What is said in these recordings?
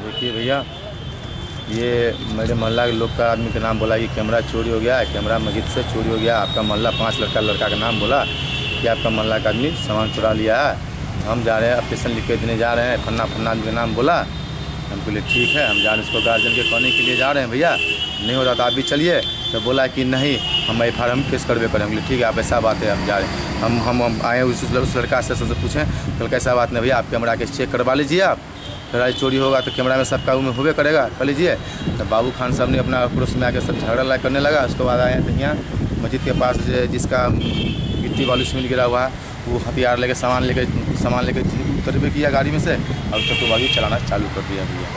देखिए भैया, ये मेरे मोहल्ला के लोग का आदमी का नाम बोला कि कैमरा चोरी हो गया है, कैमरा मस्जिद से चोरी हो गया। आपका मोहल्ला 5 लड़का का नाम बोला कि आपका मोहल्ला का आदमी सामान चुरा लिया है। हम जा रहे हैं, एप्लीकेशन लिख के देने जा रहे हैं, फन्ना आदमी का नाम बोला। हमको लिए ठीक है, हम जा रहे हैं, उसको गार्जियन के कहने के लिए जा रहे हैं। भैया नहीं होता तो आप भी चलिए। तो बोला कि नहीं, हम FIR हम केस करवे करेंगे। ठीक है, आप ऐसा बात है, हम जा रहे हैं। हम आए उस लड़का से पूछें तो कैसा बात नहीं भैया, आप कैमरा के चेक करवा लीजिए। आप लड़ाई चोरी होगा तो कैमरा में सबका में होवे करेगा, कर लीजिए। तो बाबू खान साहब ने अपना पड़ोस में आकर सब झगड़ा करने लगा। उसके बाद आए तो यहाँ मस्जिद के पास जिसका गिट्टी बालू सीमेंट गिरा हुआ है, वो हथियार लेके सामान लेके उतरवे किया गाड़ी में से और चक्कूबाजी चलाना चालू कर दिया भैया।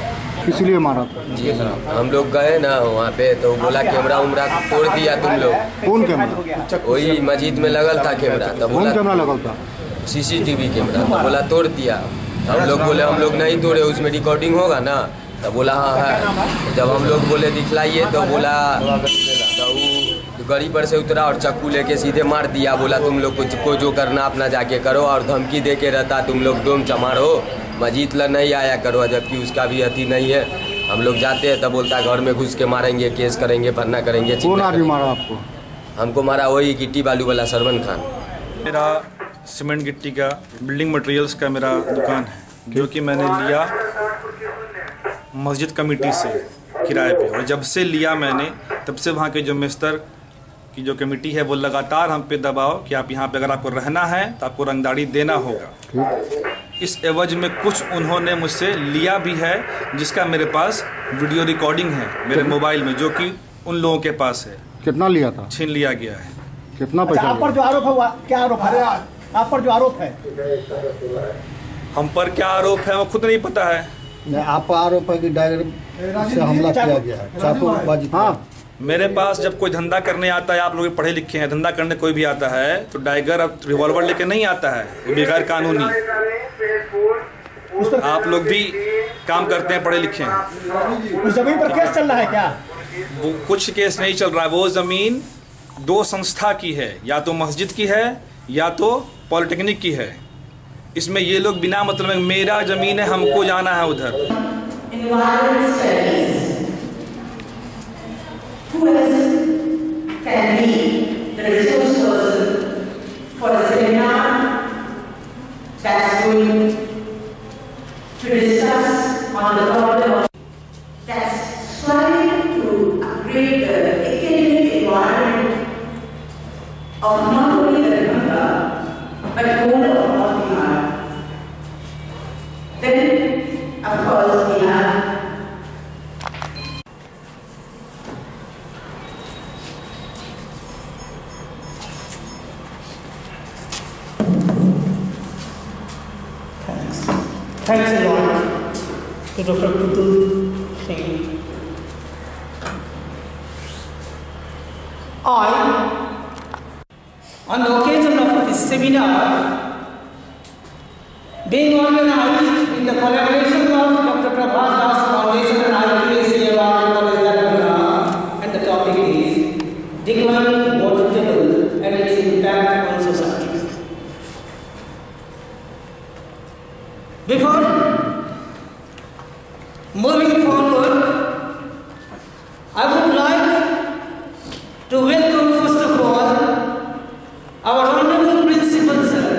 इसलिए मारा जी। हम लोग गए ना वहाँ पे तो बोला कैमरा उमरा तोड़ दिया तुम लोग। कौन कैमरा? वही मस्जिद में लगल था कैमरा। तो कौन कैमरा लगल था? CCTV camera. तो बोला तोड़ दिया। हम लोग बोले हम लोग नहीं तोड़े, उसमें रिकॉर्डिंग होगा ना। तो बोला हाँ है। जब हम लोग बोले दिखलाइए तो बोला, तो वो गाड़ी पर से उतरा और चाकू लेके सीधे मार दिया। बोला तुम लोग को जो करना अपना जाके करो, और धमकी दे के रहता तुम लोग डोम चमारो, मस्जिद ला नहीं आया करो। जबकि उसका भी अति नहीं है। हम लोग जाते हैं तब बोलता घर में घुस के मारेंगे, केस करेंगे, फरना करेंगे। कौन आदमी मारा आपको? हमको मारा वही गिट्टी बालू वाला सरवन खान। मेरा सीमेंट गिट्टी का बिल्डिंग मटेरियल्स का मेरा दुकान है, जो कि मैंने लिया मस्जिद कमेटी से किराए पे। और जब से लिया मैंने तब से वहाँ के जो मिस्टर की जो कमेटी है वो लगातार हम पे दबाव कि आप यहाँ पे अगर आपको रहना है तो आपको रंगदारी देना होगा। इस एवज में कुछ उन्होंने मुझसे लिया भी है, जिसका मेरे पास वीडियो रिकॉर्डिंग है मेरे मोबाइल में, जो कि उन लोगों के पास है। कितना लिया था? छीन लिया गया है। कितना पैसा? आप पर जो आरोप है, क्या आरोप है? आप पर जो आरोप है, हम पर क्या आरोप है वो खुद नहीं पता है। आप पर आरोप है कि डायरेक्ट से हमला किया गया है, चाकूबाजी। हाँ, मेरे पास जब कोई धंधा करने आता है, आप लोग पढ़े लिखे हैं, धंधा करने कोई भी आता है तो डाइगर अब रिवॉल्वर लेके नहीं आता है, वो बगैर कानूनी। आप लोग भी काम करते हैं, पढ़े लिखे हैं। उस जमीन पर केस चल रहा है क्या? वो कुछ केस नहीं चल रहा है। वो जमीन 2 संस्था की है, या तो मस्जिद की है या तो पॉलिटेक्निक की है। इसमें ये लोग बिना मतलब मेरा जमीन है, हमको जाना है उधर। Thanks a lot to Dr. Putul Singh. On the occasion of this seminar, being organized in the collaboration of Dr. Prabhat Das Foundation and IQAC College Darbhanga, and the topic is declining water table and its impact on society. Before moving forward, I would like to welcome first of all our Honorable Principal Sir,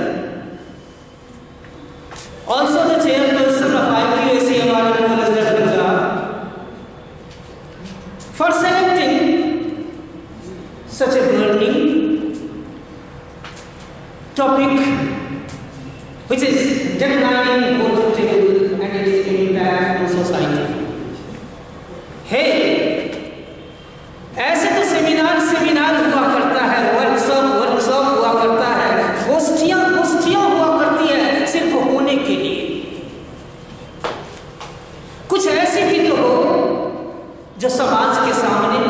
also the Chairperson of IQAC College Darbhanga, for selecting such a burning topic, which is declining water table and its impact on society. Hey, ऐसे तो seminar हुआ करता है, workshop हुआ करता है, गोष्ठियां हुआ करती है सिर्फ होने के लिए। कुछ ऐसी भी तो हो जो समाज के सामने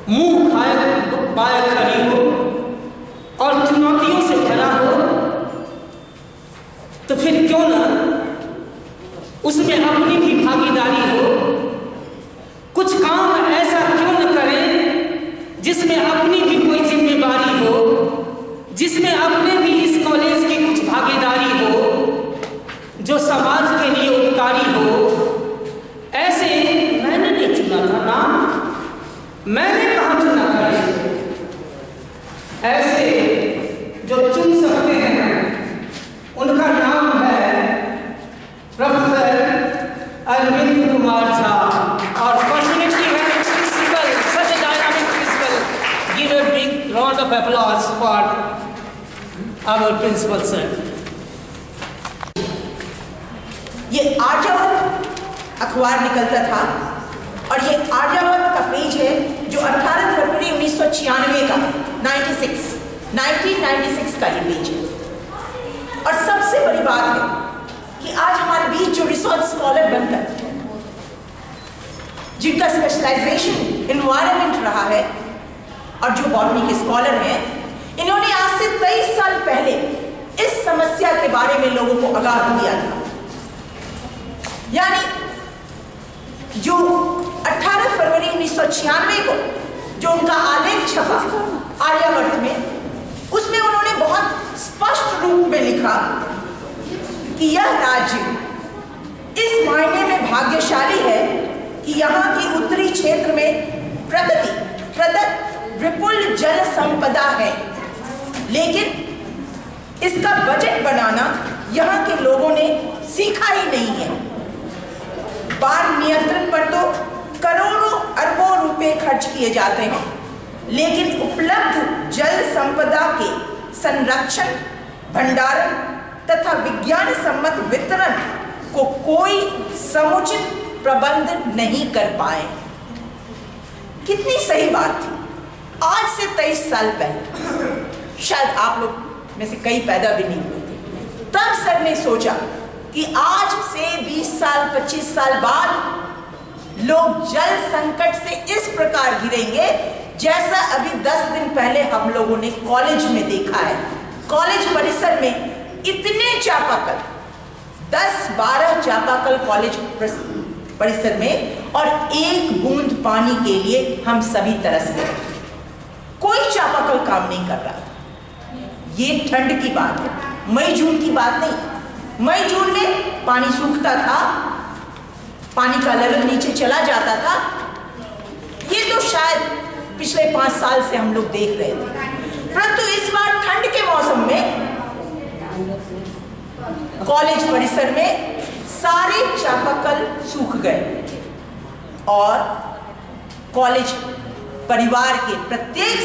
मुंह बाय खड़ी हो और चुनौतियों से भरा हो, तो फिर क्यों ना उसमें अपनी भी भागीदारी हो। कुछ काम ऐसा क्यों न करें जिसमें अपनी भी कोई जिम्मेदारी हो, जिसमें अपने भी इस कॉलेज की कुछ भागीदारी हो, Arvind Kumar Jha. Or fortunately, we have a principal, such a dynamic principal. Give a big round of applause for our principal sir. ये आर्यावर्त अखबार निकलता था और ये आर्यावर्त का पेज है जो 18 फरवरी 1996 का 1996 का ये पेज है। और सबसे बड़ी बात है कि आज हमारे बीच जो रिसर्च स्कॉलर बनकर जिनका स्पेशलाइजेशन एनवायरनमेंट रहा है और जो बॉटनी के स्कॉलर हैं, इन्होंने आज से 23 साल पहले इस समस्या के बारे में लोगों को आगाह किया था। यानी जो 18 फरवरी 1996 को जो उनका आलेख छपा आर्यावर्त में, उसमें उन्होंने बहुत स्पष्ट रूप में लिखा कि यह राज्य इस मायने में भाग्यशाली है कि यहाँ की उत्तरी क्षेत्र में प्रदत्त विपुल जल संपदा है, लेकिन इसका बजट बनाना यहाँ के लोगों ने सीखा ही नहीं है। बाढ़ नियंत्रण पर तो करोड़ों अरबों रुपए खर्च किए जाते हैं, लेकिन उपलब्ध जल संपदा के संरक्षण, भंडारण तथा विज्ञान सम्मत वितरण को कोई समुचित प्रबंध नहीं कर पाए। कितनी सही बात थी। आज से 23 साल पहले, शायद आप लोग में से कई पैदा भी नहीं हुए थे, तब सर ने सोचा कि आज से 20 साल 25 साल बाद लोग जल संकट से इस प्रकार घिरेंगे जैसा अभी 10 दिन पहले हम लोगों ने कॉलेज में देखा है। कॉलेज परिसर में इतने चापाकल, 10-12 चापाकल कॉलेज परिसर में, और एक बूंद पानी के लिए हम सभी तरस गए। कोई चापाकल काम नहीं कर रहा था। ये ठंड की बात है, मई जून की बात नहीं। मई जून में पानी सूखता था, पानी का लेवल नीचे चला जाता था। ये तो शायद पिछले 5 साल से हम लोग देख रहे थे, परंतु इस बार ठंड के मौसम में कॉलेज परिसर में सारे चापाकल सूख गए और कॉलेज परिवार के प्रत्येक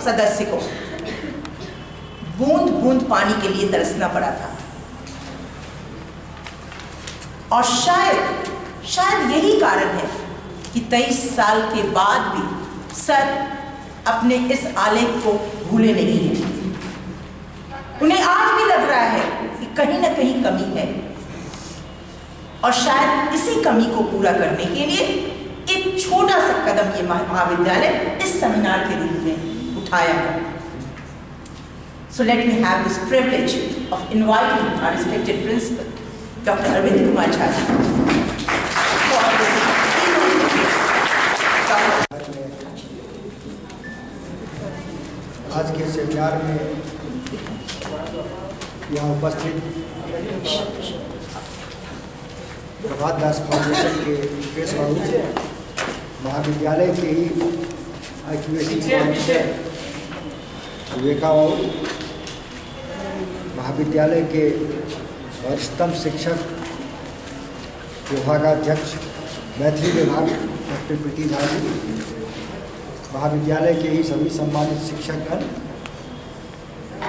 सदस्य को बूंद बूंद पानी के लिए तरसना पड़ा था। और शायद यही कारण है कि 23 साल के बाद भी सर अपने इस आलेख को भूले नहीं हैं। उन्हें आज भी लग रहा है कि कहीं ना कहीं कमी है, और शायद इसी कमी को पूरा करने के लिए एक छोटा सा कदम ये महाविद्यालय इस सेमिनार के रूप में उठाया है। So let me have this privilege of inviting our respected principal, Dr. Arvind Kumar Jha. आज के सेमिनार में यहाँ उपस्थित प्रभात दास फाउंडेशन के मुकेश बाबू, महाविद्यालय के ही IQAC विवेका बाबू, महाविद्यालय के वरिष्ठतम शिक्षक विभागाध्यक्ष मैथिली विभाग डॉक्टर प्रीति झा जी, महाविद्यालय के ही सभी सम्मानित शिक्षकगण,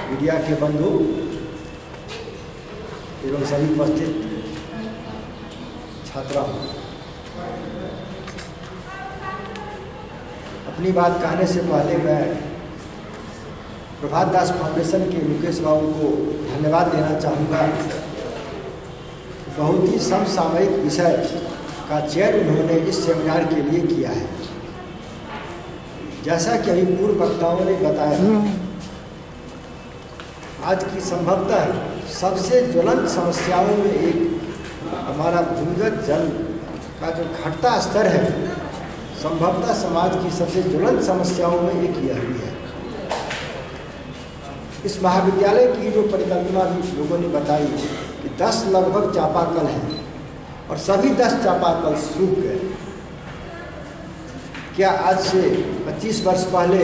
मीडिया के बंधु एवं सभी उपस्थित छात्राओं, अपनी बात कहने से पहले मैं प्रभात दास फाउंडेशन के मुकेश बाबू को धन्यवाद देना चाहूँगा। बहुत ही समसामयिक विषय का चयन उन्होंने इस सेमिनार के लिए किया है। जैसा कि अभी पूर्व वक्ताओं ने बताया, आज की संभवतः सबसे ज्वलंत समस्याओं में एक हमारा भूमिगत जल का जो घटता स्तर है, संभवतः समाज की सबसे ज्वलंत समस्याओं में एक यह भी है। इस महाविद्यालय की जो परिकल्पना भी लोगों ने बताई कि 10 लगभग चापाकल हैं और सभी 10 चापाकल सूख गए। क्या आज से 25 वर्ष पहले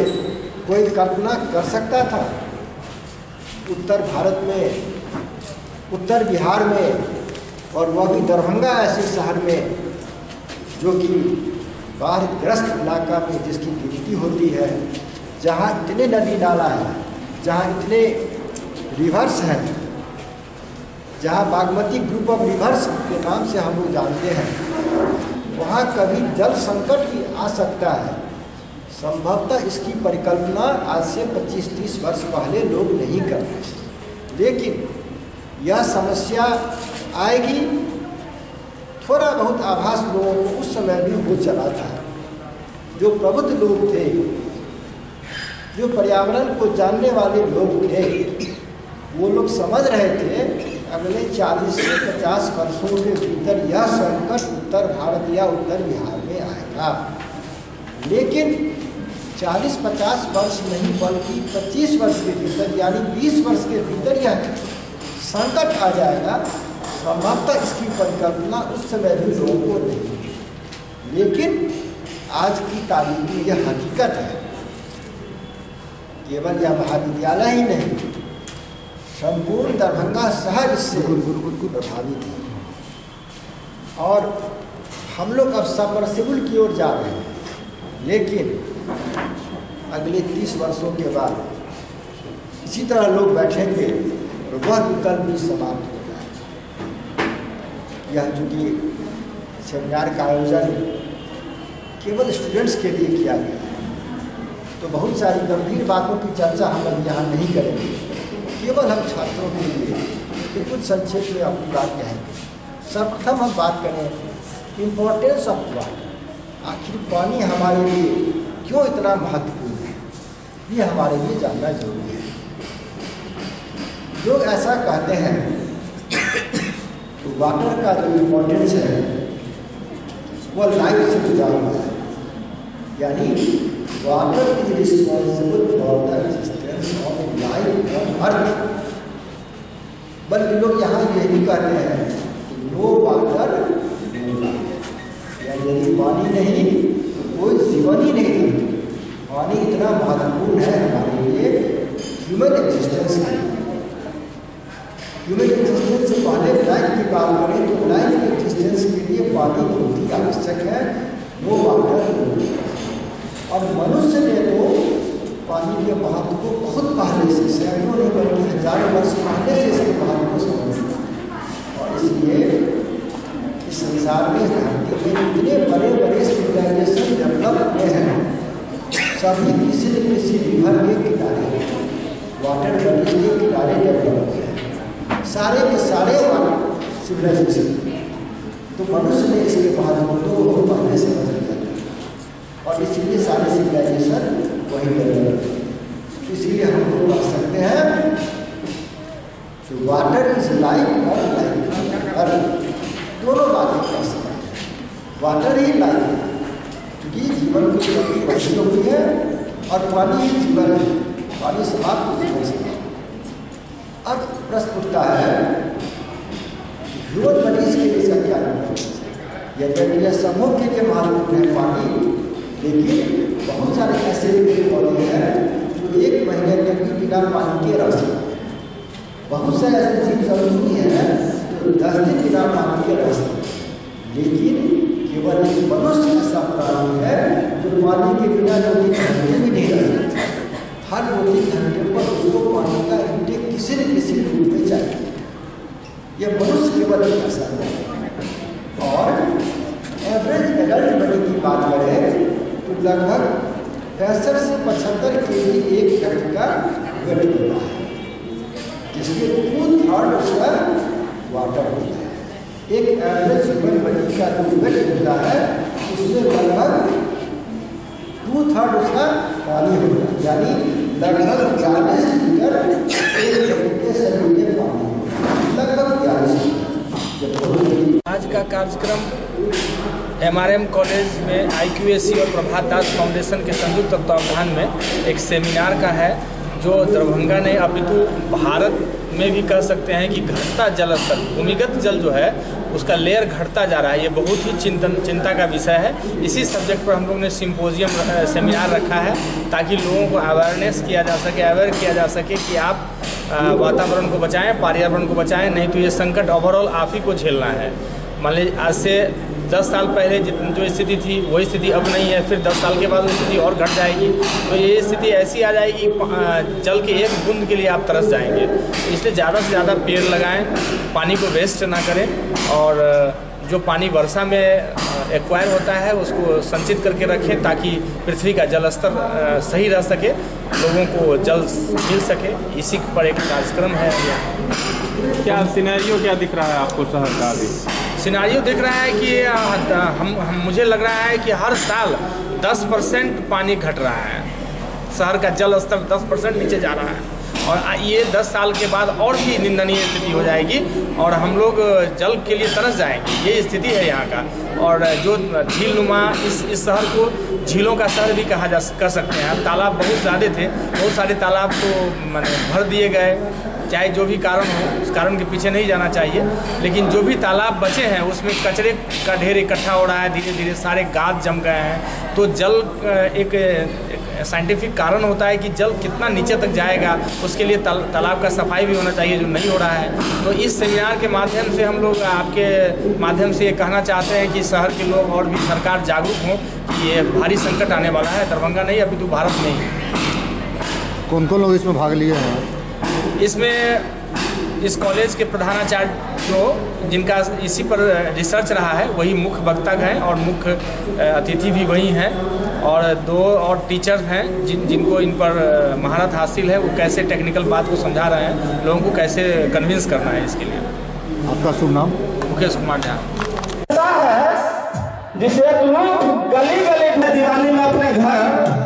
कोई कल्पना कर सकता था उत्तर भारत में, उत्तर बिहार में, और वह भी दरभंगा ऐसे शहर में जो कि बाढ़ग्रस्त इलाका में जिसकी गिनती होती है, जहाँ इतने नदी नाला है, जहाँ इतने रिवर्स हैं, जहाँ बागमती ग्रुप ऑफ रिवर्स के नाम से हम लोग जानते हैं, वहाँ कभी जल संकट भी आ सकता है। संभवतः इसकी परिकल्पना आज से 25-30 वर्ष पहले लोग नहीं कर रहे, लेकिन यह समस्या आएगी, थोड़ा बहुत आभास लोगों को उस समय भी हो चला था। जो प्रबुद्ध लोग थे, जो पर्यावरण को जानने वाले लोग थे, वो लोग समझ रहे थे अगले 40 से 50 वर्षों के भीतर यह संकट उत्तर भारत या उत्तर बिहार में आएगा। लेकिन 40-50 वर्ष नहीं बल्कि 25 वर्ष के भीतर यानी 20 वर्ष के भीतर यह संकट आ जाएगा। संभवतः इसकी परिकल्पना उस समय भी लोगों को नहीं, लेकिन आज की तारीख में यह हकीकत है। केवल यह महाविद्यालय ही नहीं, संपूर्ण दरभंगा शहर इससे प्रभावित है। और हम लोग अब सबमर्सिबल की ओर जा रहे हैं, लेकिन अगले 30 वर्षों के बाद इसी तरह लोग बैठेंगे और वह विकल्प भी समाप्त हो जाएगा। यह चूँकि सेमिनार का आयोजन केवल स्टूडेंट्स के लिए किया गया है, तो बहुत सारी गंभीर बातों की चर्चा हम लोग यहाँ नहीं करेंगे। केवल हम छात्रों के लिए कुछ संक्षेप में अपनी बात कहेंगे। सर्वप्रथम हम बात करें इम्पोर्टेंस ऑफ वाटर। आखिर पानी हमारे लिए क्यों इतना महत्वपूर्ण है, ये हमारे लिए जानना जरूरी है। लोग ऐसा कहते हैं तो वाटर का जो इम्पोर्टेंस है वो लाइफ से जुड़ा हुआ है, यानी water is responsible for the existence of life on earth. बल्कि लोग यहाँ ये भी कहते हैं कि नो वाटर नो लाइफ, यानी यदि पानी नहीं तो कोई जीवन ही नहीं है। पानी इतना महत्वपूर्ण है हमारे लिए ह्यूमन एग्जिस्टेंस के लिए। ह्यूमन एग्जिस्टेंस से पहले लाइफ की बात करें तो लाइफ के एग्जिस्टेंस के लिए पानी बहुत ही आवश्यक है, वो वाटर। और मनुष्य ने तो पानी के महत्व को बहुत पहले से, सैकड़ों नहीं बल्कि हजारों वर्ष पहले से इसके महत्व को समझा। और इसलिए इस संसार में धरती में इतने बड़े बड़े सिविलाइजेशन डेवलप हुए हैं, सभी किसी न किसी रिवर के किनारे, वाटर बॉडीज के किनारे डेवलप हुए हैं, सारे के सारे वाटर सिविलाइजेशन। तो मनुष्य ने इसके महत्व को बहुत पहले से समझ लिया और इसीलिए सारे सिविलाइजेशन वही डेवलप। इसीलिए हम लोग कह सकते हैं कि वाटर इज लाइफ और लाइफ, और दोनों बातें कह सकते हैं। वाटर ही लाइफ है क्योंकि जीवन की गति वैसी होती है, और पानी ही जीवन है, पानी समाप्त जीवन से। अब प्रश्न उठता है ह्यूमन बॉडीज के लिए इसका क्या महत्व है। यद्यपि यह समूह के लिए महत्वपूर्ण है पानी, लेकिन बहुत सारे ऐसे पेड़ पौधे हैं जो 1 महीने तक भी बिना पानी के रह सकते हैं। बहुत से ऐसे जीव जंतु भी हैं जो 10 दिन बिना पानी के रह सकते हैं। लेकिन केवल एक मनुष्य ऐसा प्राणी है जो पानी के बिना 2-3 घंटे भी नहीं रह सकता। हर 2-3 घंटे पर उसको पानी का इंटेक किसी न किसी रूप में चाहिए। यह मनुष्य केवल ऐसा है। और एवरेज एडल्ट बॉडी की बात करें तो लगभग 65 से 75 kg एक व्यक्ति का वेट होता है, जिसके 2/3 उसका वाटर होता है। एक एवरेज ह्यूमन बॉडी का जो वेट होता है उसमें लगभग 2/3 उसका पानी होता है, यानी लगभग 40 लीटर एक व्यक्ति के शरीर में पानी होता है, लगभग 40 लीटर। आज का कार्यक्रम MRM कॉलेज में IQAC और प्रभात दास फाउंडेशन के संयुक्त तत्वावधान में एक सेमिनार का है, जो दरभंगा ने अपितु भारत में भी कह सकते हैं कि घटता जल स्तर, भूमिगत जल जो है उसका लेयर घटता जा रहा है। ये बहुत ही चिंता का विषय है। इसी सब्जेक्ट पर हम लोग ने सिंपोजियम सेमिनार रखा है ताकि लोगों को अवेयरनेस किया जा सके, अवेयर किया जा सके कि आप वातावरण को बचाएं, पर्यावरण को बचाएं, नहीं तो ये संकट ओवरऑल आप ही को झेलना है। मान लीजिए आज से 10 साल पहले जो स्थिति थी वही स्थिति अब नहीं है, फिर 10 साल के बाद वो स्थिति और घट जाएगी। तो ये स्थिति ऐसी आ जाएगी जल के एक बूंद के लिए आप तरस जाएंगे। इसलिए ज़्यादा से ज़्यादा पेड़ लगाएं, पानी को वेस्ट ना करें, और जो पानी वर्षा में एक्वायर होता है उसको संचित करके रखें ताकि पृथ्वी का जल स्तर सही रह सके, लोगों को जल मिल सके। इसी पर एक कार्यक्रम है। क्या सिनेरियो क्या दिख रहा है आपको शहर का अभी? सिनेरियो दिख रहा है कि मुझे लग रहा है कि हर साल 10% पानी घट रहा है, शहर का जल स्तर 10% नीचे जा रहा है, और ये 10 साल के बाद और भी निंदनीय स्थिति हो जाएगी और हम लोग जल के लिए तरस जाएंगे। ये स्थिति है यहाँ का। और जो झीलनुमा इस शहर को झीलों का शहर भी कर सकते हैं। तालाब बहुत ज़्यादा थे, बहुत सारे तालाब तो मैंने भर दिए गए, चाहे जो भी कारण हो, उस कारण के पीछे नहीं जाना चाहिए। लेकिन जो भी तालाब बचे हैं उसमें कचरे का ढेर इकट्ठा हो रहा है, धीरे धीरे सारे गाद जम गए हैं। तो जल एक साइंटिफिक कारण होता है कि जल कितना नीचे तक जाएगा, उसके लिए तालाब का सफाई भी होना चाहिए, जो नहीं हो रहा है। तो इस सेमिनार के माध्यम से हम लोग आपके माध्यम से ये कहना चाहते हैं कि शहर के लोग और भी सरकार जागरूक हों कि ये भारी संकट आने वाला है, दरभंगा नहीं अभी तो भारत में ही। कौन कौन लोग इसमें भाग लिए हैं? इसमें इस कॉलेज के प्रधानाचार्य जो जिनका इसी पर रिसर्च रहा है वही मुख्य वक्ता हैं, और मुख्य अतिथि भी वही हैं, और 2 और टीचर्स हैं जिनको इन पर महारत हासिल है। वो कैसे टेक्निकल बात को समझा रहे हैं, लोगों को कैसे कन्विंस करना है इसके लिए। आपका शुभ नाम? मुकेश कुमार झा। जिसे लोग गली गली में दिवाली में अपने घर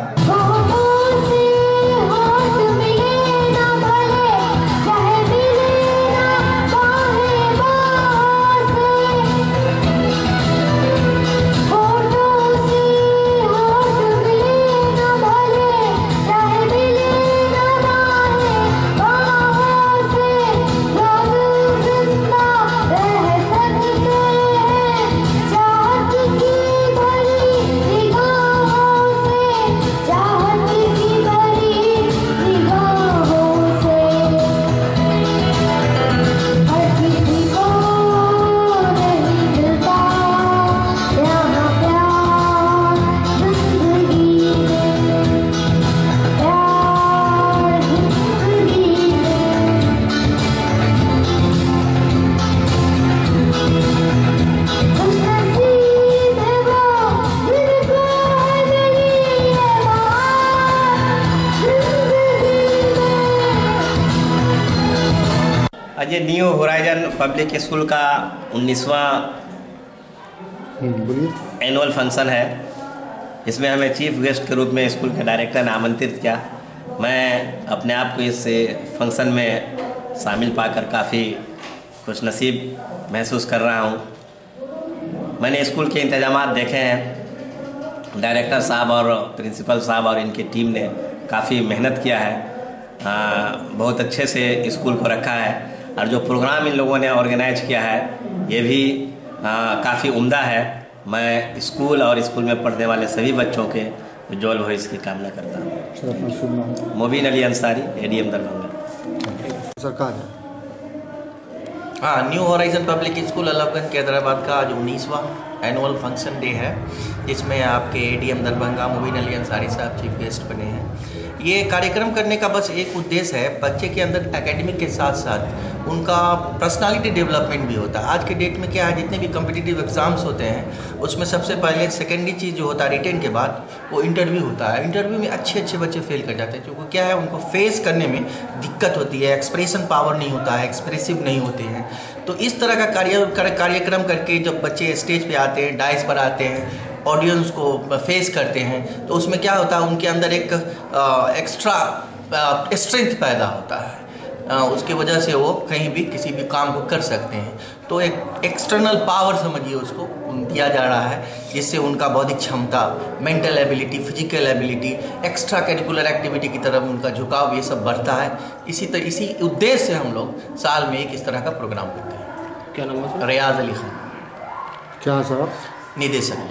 ये न्यू होराइजन पब्लिक स्कूल का 19वां एनुअल फंक्शन है। इसमें हमें चीफ गेस्ट के रूप में स्कूल के डायरेक्टर ने आमंत्रित किया। मैं अपने आप को इस फंक्शन में शामिल पाकर काफ़ी खुशनसीब महसूस कर रहा हूँ। मैंने स्कूल के इंतजामात देखे हैं, डायरेक्टर साहब और प्रिंसिपल साहब और इनकी टीम ने काफ़ी मेहनत किया है, बहुत अच्छे से स्कूल को रखा है, और जो प्रोग्राम इन लोगों ने ऑर्गेनाइज किया है ये भी काफ़ी उम्दा है। मैं स्कूल और स्कूल में पढ़ने वाले सभी बच्चों के उज्जवल भविष्य की कामना करता हूँ। मोबिन अली अंसारी, एडीएम दरभंगा। सरकार है। हाँ, new horizon public school Allahganj के हैदराबाद का आज 19वां एनुअल फंक्शन डे है। इसमें आपके एडीएम दरभंगा मोबिन अली अंसारी साहब चीफ गेस्ट बने हैं। ये कार्यक्रम करने का बस एक उद्देश्य है, बच्चे के अंदर एकेडमिक के साथ साथ उनका पर्सनालिटी डेवलपमेंट भी होता है। आज के डेट में क्या है, जितने भी कम्पिटिटिव एग्जाम्स होते हैं उसमें सबसे पहले सेकेंडरी चीज़ जो होता है रिटेन के बाद वो इंटरव्यू होता है। इंटरव्यू में अच्छे अच्छे बच्चे फेल कर जाते हैं क्योंकि क्या है, उनको फेस करने में दिक्कत होती है, एक्सप्रेशन पावर नहीं होता है, एक्सप्रेसिव नहीं होते हैं। तो इस तरह का कार्यक्रम करके जब बच्चे स्टेज पे आते हैं, डाइस पर आते हैं, ऑडियंस को फेस करते हैं, तो उसमें क्या होता है, उनके अंदर एक एक्स्ट्रा स्ट्रेंथ पैदा होता है। उसकी वजह से वो कहीं भी किसी भी काम को कर सकते हैं। तो एक एक्सटर्नल पावर समझिए उसको दिया जा रहा है, जिससे उनका बौद्धिक क्षमता, mental ability, physical ability, extra curricular activity की तरफ उनका झुकाव ये सब बढ़ता है। इसी उद्देश्य से हम लोग साल में एक इस तरह का प्रोग्राम करते हैं। क्या नाम है? रियाज अली खान, क्या सर? निदेशक।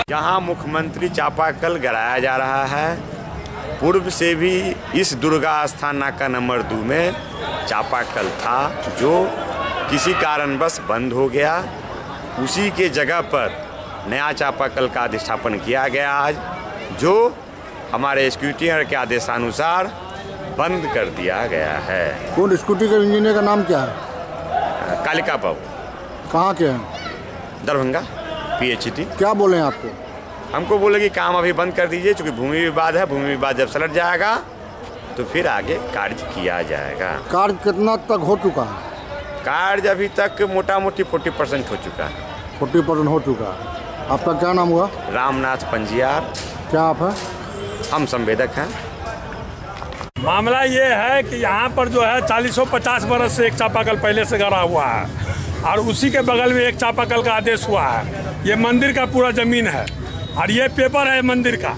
जहाँ मुख्यमंत्री चापाकल गिराया जा रहा है, पूर्व से भी इस दुर्गा स्थान नाका नंबर 2 में चापाकल था जो किसी कारणवश बंद हो गया। उसी के जगह पर नया चापाकल का अधिष्ठापन किया गया आज, जो हमारे स्क्रूटिनर के आदेशानुसार बंद कर दिया गया है। कौन स्क्रूटिनर इंजीनियर का नाम क्या है? कालिका बाबू। कहाँ के हैं? दरभंगा PhD। क्या बोले हैं आपको? हमको बोले कि काम अभी बंद कर दीजिए, क्योंकि भूमि विवाद है। भूमि विवाद जब सलट जाएगा तो फिर आगे कार्य किया जाएगा। कार्य कितना तक हो चुका है? कार्य अभी तक मोटा मोटी 40% हो चुका है। 40% हो चुका है। आपका क्या नाम हुआ? रामनाथ पंजियार। क्या आप हैं? हम संवेदक हैं। मामला ये है कि यहाँ पर जो है 40-50 बरस से एक चापाकल पहले से गड़ा हुआ है और उसी के बगल में एक चापाकल का आदेश हुआ है। ये मंदिर का पूरा ज़मीन है और ये पेपर है मंदिर का।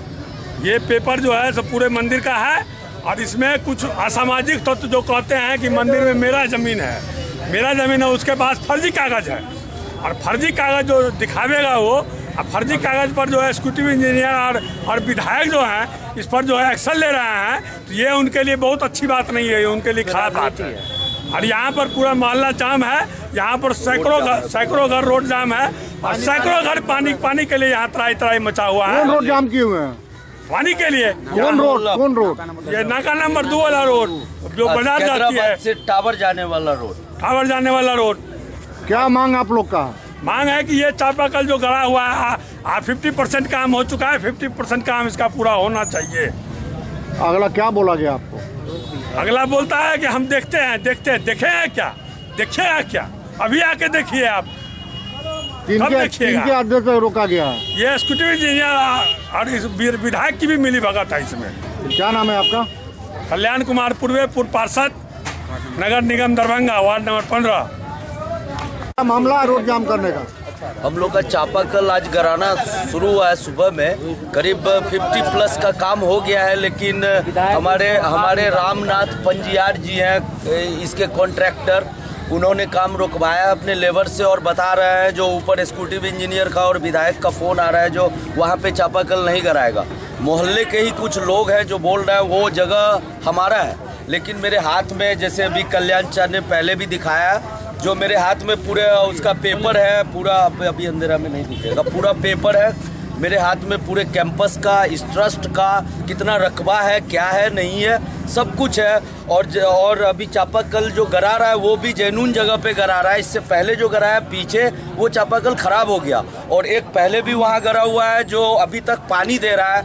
ये पेपर जो है सब पूरे मंदिर का है और इसमें कुछ असामाजिक तत्व जो कहते हैं कि मंदिर में मेरा ज़मीन है, उसके पास फर्जी कागज़ है और फर्जी कागज़ जो दिखावेगा वो, और फर्जी कागज़ पर जो है स्क्रूटिनर इंजीनियर और विधायक जो हैं इस पर जो है एक्शन ले रहे हैं, तो ये उनके लिए बहुत अच्छी बात नहीं है, ये उनके लिए खराब बात है। और यहाँ पर पूरा मोहल्ला जाम है। यहाँ पर सैकड़ों घर रोड जाम है और सैकड़ों घर पानी के लिए यहाँ त्राई मचा हुआ है। कौन रोड जाम किए हुए हैं? पानी के लिए। कौन रोड? ये नाका नंबर 2 वाला रोड जो बाजार जाती है से टावर जाने वाला रोड। क्या मांग आप लोग का? मांग है कि ये चापाकल जो गड़ा हुआ है 50% काम हो चुका है, 50% काम इसका पूरा होना चाहिए। अगला क्या बोला गया आपको? अगला बोलता है कि हम देखे हैं क्या अभी आके देखिए आप। किनके आदेश से रोका गया? ये स्क्रूटिनर इंजीनियर और इस विधायक की भी मिली भगत है इसमें। क्या नाम है आपका? कल्याण कुमार पूर्व पार्षद, नगर निगम दरभंगा, वार्ड नंबर 15। क्या मामला है रोड जाम करने का? हम लोग का चापाकल आज गराना शुरू हुआ है। सुबह में करीब 50+ का काम हो गया है, लेकिन हमारे रामनाथ पंजियार जी हैं इसके कॉन्ट्रैक्टर, उन्होंने काम रुकवाया अपने लेबर से और बता रहे हैं जो ऊपर स्क्रूटिनर इंजीनियर का और विधायक का फ़ोन आ रहा है जो वहाँ पे चापाकल नहीं कराएगा। मोहल्ले के ही कुछ लोग हैं जो बोल रहे हैं वो जगह हमारा है, लेकिन मेरे हाथ में जैसे अभी कल्याण चांद ने पहले भी दिखाया, जो मेरे हाथ में पूरे उसका पेपर है, पूरा अभी अंधेरा में नहीं दिखेगा, पूरा पेपर है मेरे हाथ में, पूरे कैंपस का, इस ट्रस्ट का कितना रकबा है, क्या है, नहीं है, सब कुछ है। और अभी चापाकल जो गरा रहा है वो भी जेन्युइन जगह पे गरा रहा है। इससे पहले जो गरा है पीछे वो चापाकल खराब हो गया और एक पहले भी वहाँ गरा हुआ है जो अभी तक पानी दे रहा है।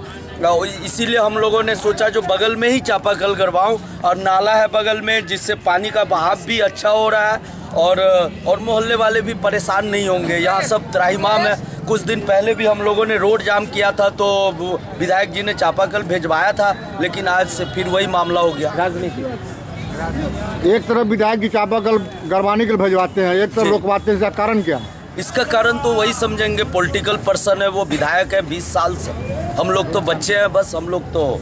इसीलिए हम लोगों ने सोचा जो बगल में ही चापाकल करवाऊं और नाला है बगल में, जिससे पानी का बहाव भी अच्छा हो रहा है और मोहल्ले वाले भी परेशान नहीं होंगे। यहाँ सब त्राहिमाम है। कुछ दिन पहले भी हम लोगों ने रोड जाम किया था तो विधायक जी ने चापाकल भेजवाया था, लेकिन आज से फिर वही मामला हो गया। राजनीति एक तरफ विधायक जी चापाकल गड़वाने के लिए भेजवाते हैं, एक तरफ रोकवाते हैं, इसका कारण क्या है? इसका कारण तो वही समझेंगे, पॉलिटिकल पर्सन है वो, विधायक है 20 साल से, हम लोग तो बच्चे हैं बस। हम लोग तो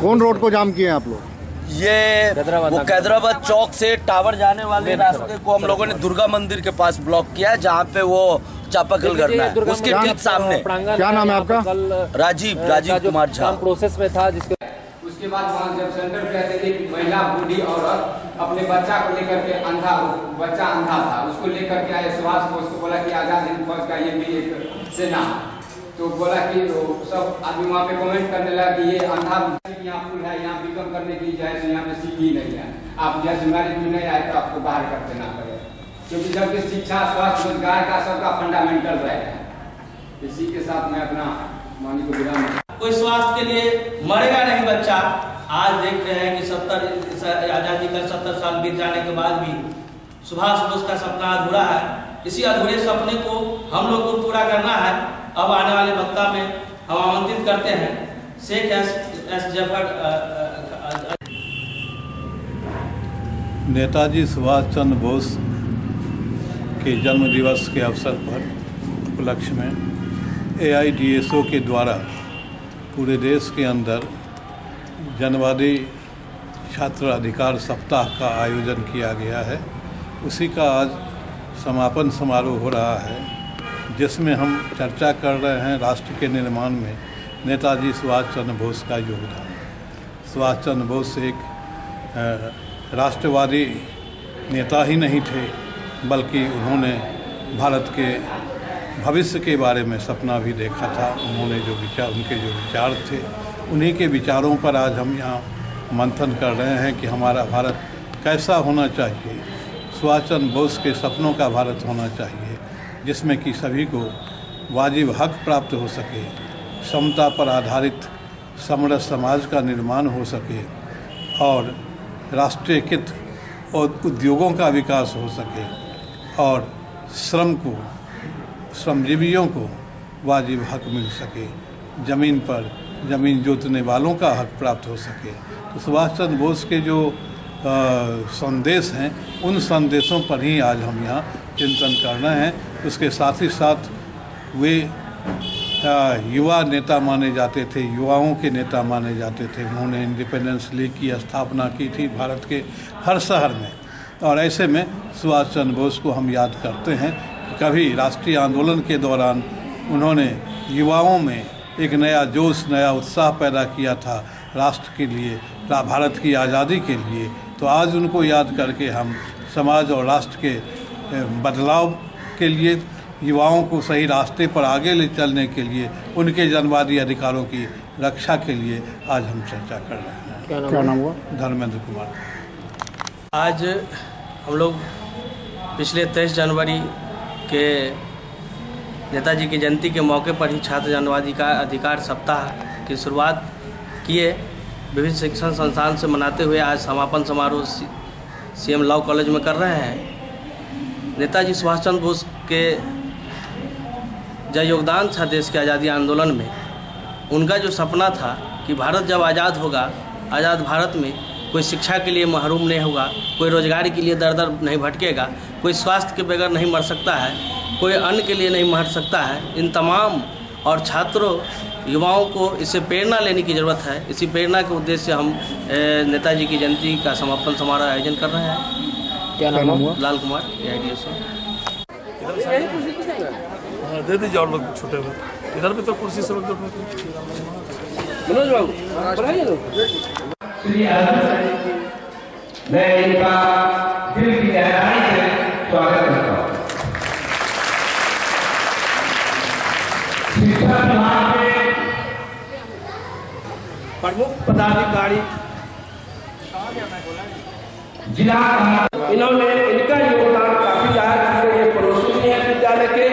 कौन रोड को जाम किए हैं आप लोग? ये वो कैदराबाद चौक से टावर जाने वाले रास्ते को हम लोगों ने दुर्गा मंदिर के पास ब्लॉक किया है, जहाँ पे वो चापाकल करना है, उसके ठीक सामने। क्या नाम है आपका? राजीव कुमार झा। प्रोसेस में था जिसके उसके बाद वहाँ जब सेंटर पे आते थे महिला बूढ़ी औरत अपने बच्चा को लेकर के बच्चा अंधा था, उसको लेकर के आए सुभाष बोस को, बोला कि आजाद हिंद फौज का ये भी एक सेना, तो बोला कि सब आदमी वहाँ पे कमेंट करने लगा कि ये अंधा यहाँ पुल है, यहाँ बीकम करने की जाए तो यहाँ पे सीढ़ी नहीं है, आप जैसे मैरिज में नहीं आए तो आपको बाहर कर देना पड़ेगा, क्योंकि जबकि शिक्षा, स्वास्थ्य, रोजगार का सबका फंडामेंटल राइट है। इसी के साथ मैं अपना वाणी को विराम। कोई स्वास्थ्य के लिए मरेगा नहीं बच्चा। आज देख रहे हैं कि 70 आज़ादी का 70 साल बीत जाने के बाद भी सुभाष बोस का सपना अधूरा है। इसी अधूरे सपने को हम लोग को पूरा करना है। अब आने वाले वक्ता में हम आमंत्रित करते हैं शेख एस जफर। नेताजी सुभाष चंद्र बोस के जन्म दिवस के अवसर पर उपलक्ष्य में AIDSO के द्वारा पूरे देश के अंदर जनवादी छात्र अधिकार सप्ताह का आयोजन किया गया है। उसी का आज समापन समारोह हो रहा है, जिसमें हम चर्चा कर रहे हैं राष्ट्र के निर्माण में नेताजी सुभाष चंद्र बोस का योगदान। सुभाष चंद्र बोस एक राष्ट्रवादी नेता ही नहीं थे, बल्कि उन्होंने भारत के भविष्य के बारे में सपना भी देखा था। उन्होंने उनके जो विचार थे, उन्हीं के विचारों पर आज हम यहाँ मंथन कर रहे हैं कि हमारा भारत कैसा होना चाहिए। सुभाष चंद्र बोस के सपनों का भारत होना चाहिए, जिसमें कि सभी को वाजिब हक प्राप्त हो सके, समता पर आधारित समृद्ध समाज का निर्माण हो सके और राष्ट्रीय हित और उद्योगों का विकास हो सके और श्रमजीवियों को वाजिब हक मिल सके, ज़मीन पर ज़मीन जोतने वालों का हक प्राप्त हो सके। तो सुभाष चंद्र बोस के जो संदेश हैं, उन संदेशों पर ही आज हम यहाँ चिंतन कर रहे हैं। उसके साथ ही साथ वे युवा नेता माने जाते थे, युवाओं के नेता माने जाते थे। उन्होंने इंडिपेंडेंस लीग की स्थापना की थी भारत के हर शहर में, और ऐसे में सुभाष चंद्र बोस को हम याद करते हैं कि कभी राष्ट्रीय आंदोलन के दौरान उन्होंने युवाओं में एक नया जोश, नया उत्साह पैदा किया था राष्ट्र के लिए, भारत की आज़ादी के लिए। तो आज उनको याद करके हम समाज और राष्ट्र के बदलाव के लिए, युवाओं को सही रास्ते पर आगे ले चलने के लिए, उनके जनवादी अधिकारों की रक्षा के लिए आज हम चर्चा कर रहे हैं। क्या नाम हुआ? धर्मेंद्र कुमार। आज हम लोग पिछले 23 जनवरी के नेताजी की जयंती के मौके पर ही छात्र जनवादी का अधिकार सप्ताह की शुरुआत किए। विभिन्न शिक्षण संस्थान से मनाते हुए आज समापन समारोह सीएम लॉ कॉलेज में कर रहे हैं। नेताजी सुभाष चंद्र बोस के जो योगदान था देश के आज़ादी आंदोलन में, उनका जो सपना था कि भारत जब आज़ाद होगा, आज़ाद भारत में कोई शिक्षा के लिए महरूम नहीं होगा, कोई रोजगार के लिए दर दर नहीं भटकेगा, कोई स्वास्थ्य के बगैर नहीं मर सकता है, कोई अन्न के लिए नहीं मर सकता है। इन तमाम और छात्रों, युवाओं को इससे प्रेरणा लेने की ज़रूरत है। इसी प्रेरणा के उद्देश्य से हम नेताजी की जयंती का समापन समारोह आयोजन कर रहे हैं। क्या नाम हुआ? लाल कुमार, AIDSO। दे दीजिए और लोग छोटे हुए इधर भी तो कुर्सी से लोग मनोज बाबू मैं इनका दिल की गहराई से स्वागत करता हूँ। शिक्षा विभाग के प्रमुख पदाधिकारी, जिला, इन्होंने इनका योगदान काफी है। ये पड़ोसी है विद्यालय के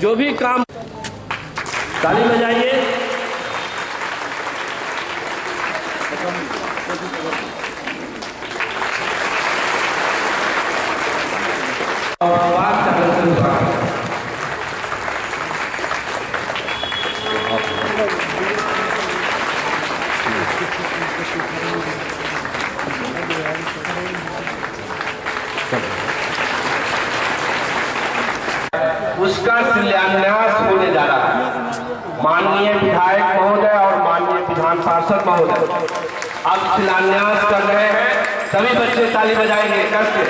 जो भी काम, ताली बजाइए। उसका शिलान्यास होने जा रहा है। माननीय विधायक महोदय और माननीय विधान पार्षद महोदय अब शिलान्यास कर रहे हैं। सभी बच्चे ताली बजाएंगे करके।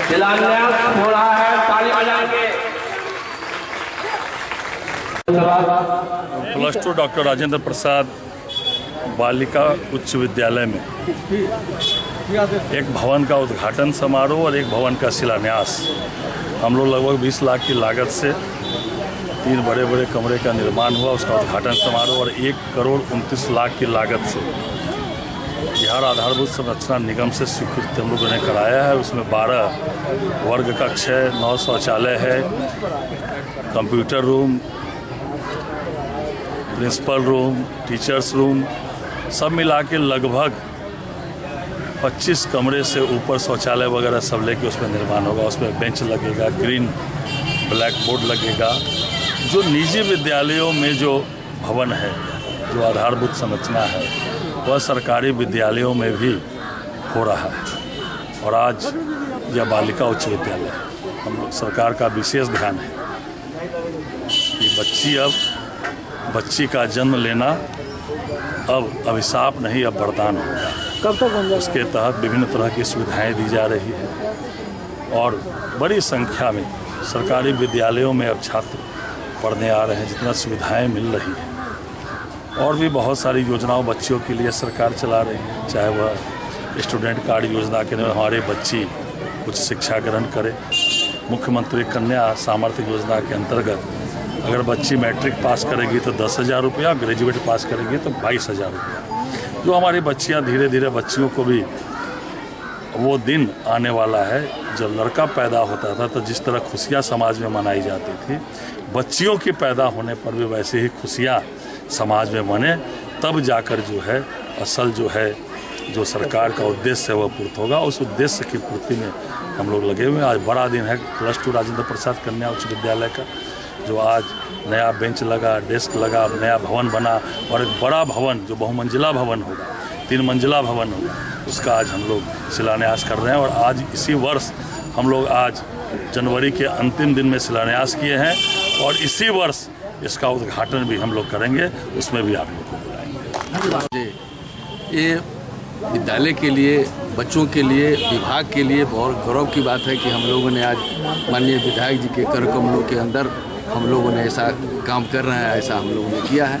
शिलान्यास हो रहा है, ताली बजाएंगे। +2 डॉक्टर राजेंद्र प्रसाद बालिका उच्च विद्यालय में एक भवन का उद्घाटन समारोह और एक भवन का शिलान्यास। हम लोग लगभग 20 लाख की लागत से 3 बड़े बड़े कमरे का निर्माण हुआ, उसका उद्घाटन समारोह, और 1 करोड़ 29 लाख की लागत से बिहार आधारभूत संरचना निगम से स्वीकृत हम लोगों ने कराया है। उसमें 12 वर्ग कक्ष है, 9 शौचालय है, computer room, principal room, teachers room, सब मिला के लगभग 25 कमरे से ऊपर शौचालय वगैरह सब लेके उसमें निर्माण होगा। उसमें बेंच लगेगा, ग्रीन ब्लैक बोर्ड लगेगा। जो निजी विद्यालयों में जो भवन है, जो आधारभूत संरचना है, वह सरकारी विद्यालयों में भी हो रहा है। और आज यह बालिका उच्च विद्यालय, हम लोग सरकार का विशेष ध्यान है कि बच्ची का जन्म लेना अब अभिशाप नहीं, अब वरदान होगा। कब तक बन जाएगा? उसके तहत विभिन्न तरह की सुविधाएं दी जा रही है और बड़ी संख्या में सरकारी विद्यालयों में अब छात्र पढ़ने आ रहे हैं, जितना सुविधाएं मिल रही हैं। और भी बहुत सारी योजनाओं बच्चियों के लिए सरकार चला रही है, चाहे वह स्टूडेंट कार्ड योजना के लिए हमारे बच्ची कुछ शिक्षा ग्रहण करे, मुख्यमंत्री कन्या सामर्थ्य योजना के अंतर्गत अगर बच्ची मैट्रिक पास करेगी तो 10,000 रुपया, ग्रेजुएट पास करेगी तो 22,000 रुपया। जो हमारी बच्चियां धीरे धीरे, बच्चियों को भी वो दिन आने वाला है जब लड़का पैदा होता था तो जिस तरह खुशियां समाज में मनाई जाती थी, बच्चियों के पैदा होने पर भी वैसे ही खुशियां समाज में मने, तब जाकर जो है असल जो है जो सरकार का उद्देश्य है वह पूर्त होगा। उस उद्देश्य की पूर्ति में हम लोग लगे हुए हैं। आज बड़ा दिन है +2 राजेंद्र प्रसाद कन्या उच्च विद्यालय का, जो आज नया बेंच लगा, डेस्क लगा, नया भवन बना और एक बड़ा भवन जो बहुमंजिला भवन होगा, 3 मंजिला भवन होगा, उसका आज हम लोग शिलान्यास कर रहे हैं। और आज इसी वर्ष हम लोग आज जनवरी के अंतिम दिन में शिलान्यास किए हैं और इसी वर्ष इसका उद्घाटन भी हम लोग करेंगे, उसमें भी आप लोग को बुलाएंगे। ये विद्यालय के लिए, बच्चों के लिए, विभाग के लिए बहुत गौरव की बात है कि हम लोगों ने आज माननीय विधायक जी के कर कमलों के अंदर हम लोगों ने ऐसा काम कर रहे हैं, ऐसा हम लोगों ने किया है।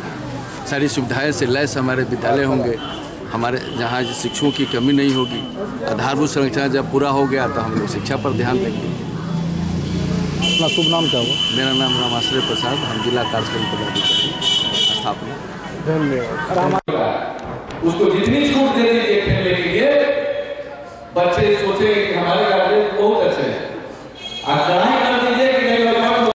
सारी सुविधाएं से लैस हमारे विद्यालय होंगे, हमारे जहाँ शिक्षकों की कमी नहीं होगी। आधारभूत संरचना जब पूरा हो गया तो हम लोग शिक्षा पर ध्यान देंगे। अपना शुभ नाम क्या हुआ? मेरा नाम रामाश्रय प्रसाद, हम जिला कार्यक्रम पदाधिकारी स्थापना। धन्यवाद। उसको जितनी छूट दे दीजिए खेलने के लिए, बच्चे सोचेंगे कि हमारे गार्जियन बहुत अच्छे हैं।